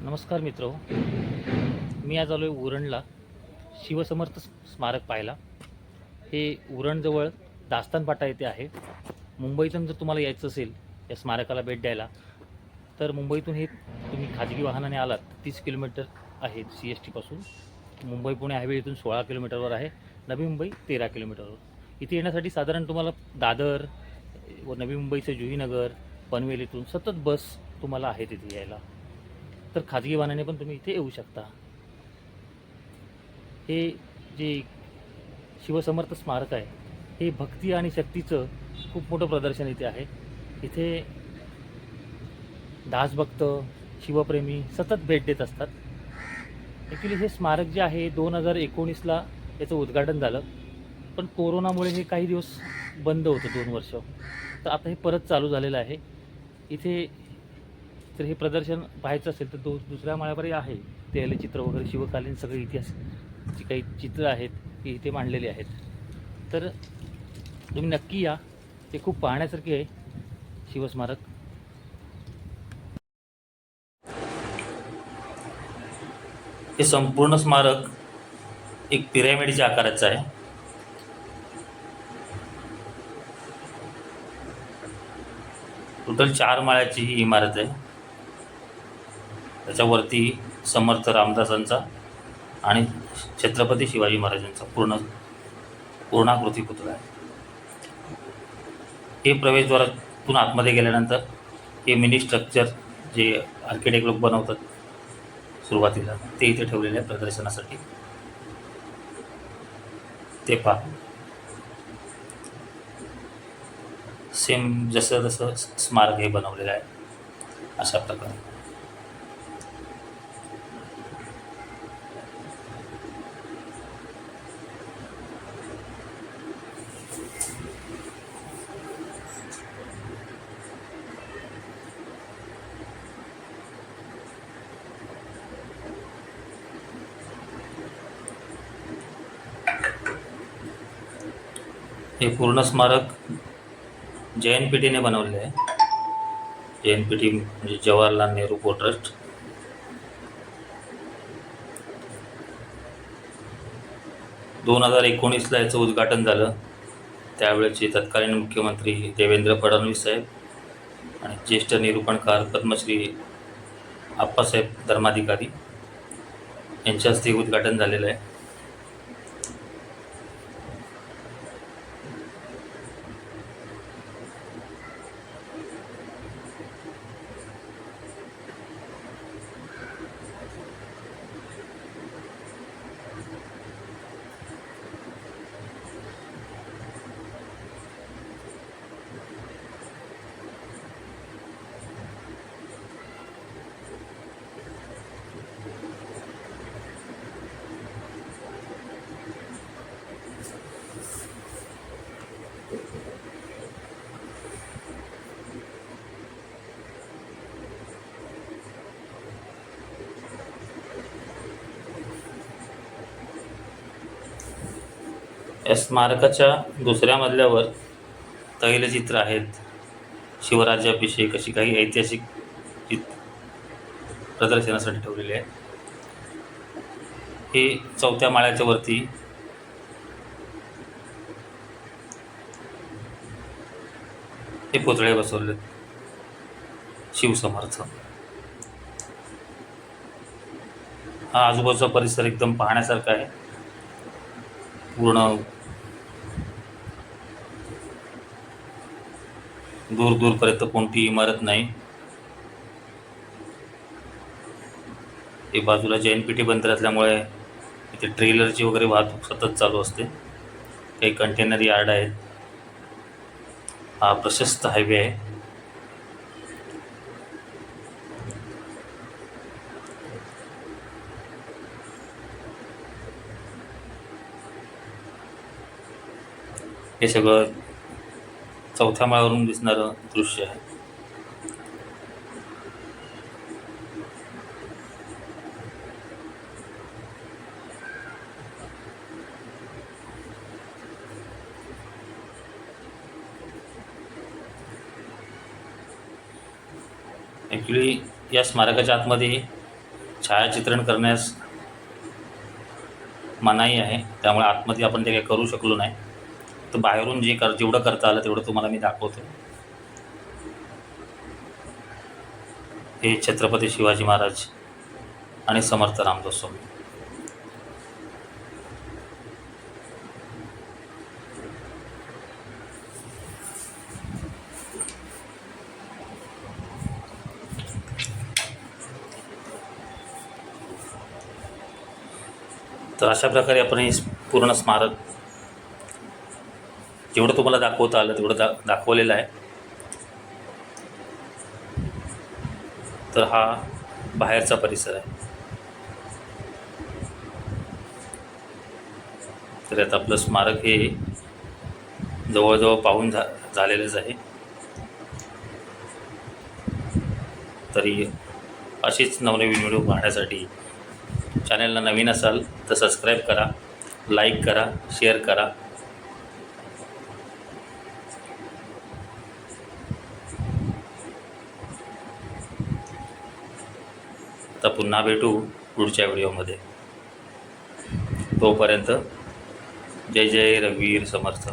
नमस्कार मित्र, मी आज आलो आहे उरणला शिवसमर्थ स्मारक पाहायला. हे उरणजवळ दास्तानपाटा येथे आहे. मुंबईतून जर तुम्हाला यायचं असेल या स्मारकाला भेट द्यायला तर मुंबईतून हे तुम्ही खाजगी वाहनाने आलात 30 किलोमीटर आहे CSTपासून. मुंबई पुणे हायवे इथून 16 किलोमीटरवर आहे. नवी मुंबई 13 किलोमीटरवर. इथे येण्यासाठी साधारण तुम्हाला दादर व नवी मुंबईचं जुहीनगर पनवेल इथून सतत बस तुम्हाला आहे तिथे यायला. तर खाजगी वाहनाने पण तुम्ही इथे येऊ शकता. हे जे शिवसमर्थ स्मारक आहे हे भक्ती आणि शक्तीचं खूप मोठं प्रदर्शन इथे आहे. इथे दासभक्त शिवप्रेमी सतत भेट देत असतात. ॲक्च्युली हे स्मारक जे आहे 2019ला याचं उद्घाटन झालं, पण कोरोनामुळे हे काही दिवस बंद होतं 2 वर्ष. तर आता हे परत चालू झालेलं आहे. इथे तर हे प्रदर्शन पाहायचं असेल तर दुसऱ्या माळ्यावर आहे तैलचित्र वगैरे शिवकालीन सगळे इतिहास जी काही चित्र आहेत ती इथे मांडलेली आहेत. तर तुम्ही नक्की या, ते खूप पाहण्यासारखे आहे शिवस्मारक. हे संपूर्ण स्मारक एक पिरॅमिडच्या आकाराचं आहे. टोटल 4 माळ्याची ही इमारत आहे. त्याच्यावरती समर्थ रामदासांचा आणि छत्रपती शिवाजी महाराजांचा पूर्णाकृती पुतळा आहे. हे प्रवेशद्वारातून आतमध्ये गेल्यानंतर हे मिनी स्ट्रक्चर जे आर्किटेक्ट लोक बनवतात सुरुवातीला ते इथे ठेवलेले आहे प्रदर्शनासाठी. ते पहा, सेम जसं स्मारक हे बनवलेलं आहे अशा प्रकारे. हे पूर्ण स्मारक जैन पेठीने बनवले आहे. जैन पेठी म्हणजे जवाहरलाल नेहरू पोर्ट ट्रस्ट. दोन 2019ला याचं उद्घाटन झालं. त्यावेळेचे तत्कालीन मुख्यमंत्री देवेंद्र फडणवीस साहेब आणि ज्येष्ठ निरूपणकार पद्मश्री आप्पासाहेब धर्माधिकारी यांच्या हस्ते उद्घाटन झालेलं आहे. या स्मारकाच्या दुसऱ्या मजल्यावर तैलचित्र आहेत. शिवराज्याभिषेक अशी काही ऐतिहासिक प्रदर्शनासाठी ठेवलेले आहे. हे 4थ्या माळ्याच्या वरती हे पुतळे बसवले शिवसमर्थ. हा आजूबाजूचा परिसर एकदम पाहण्यासारखा आहे. पूर्ण दूर दूरपर्यंत कोणती इमारत नाही. हे बाजूला जैन पेठी बंदर असल्यामुळे इथे ट्रेलरची वगैरे वाहतूक सतत चालू असते. काही कंटेनर यार्ड आहेत. हा प्रशस्त हायवे आहे. हे सगळं 4थ्या माळ्यावरून दिसणारं दृश्य आहे. ॲक्च्युली या स्मारकाच्या आतमध्ये छायाचित्रण करण्यास मनाई आहे, त्यामुळे आतमध्ये आपण ते काही करू शकलो नाही. तर बाहेरून जेवढं करता आलं तेवढं तुम्हाला मी दाखवतो. हे छत्रपती शिवाजी महाराज आणि समर्थ रामदास स्वामी. तर अशा प्रकारे आपण हे पूर्ण स्मारक जेवढं तुम्हाला दाखवता आलं तेवढं दाखवलेलं आहे. तर हा बाहेरचा परिसर आहे. तर यात आपलं स्मारक हे जवळजवळ पाहून झालेलंच आहे. तरी अशीच नवनवीन व्हिडिओ पाहण्यासाठी चॅनलला नवीन असाल तर सबस्क्राईब करा, लाईक करा, शेअर करा. आता पुन्हा भेटू पुढच्या व्हिडिओमध्ये. तोपर्यंत जय जय रघुवीर समर्थ.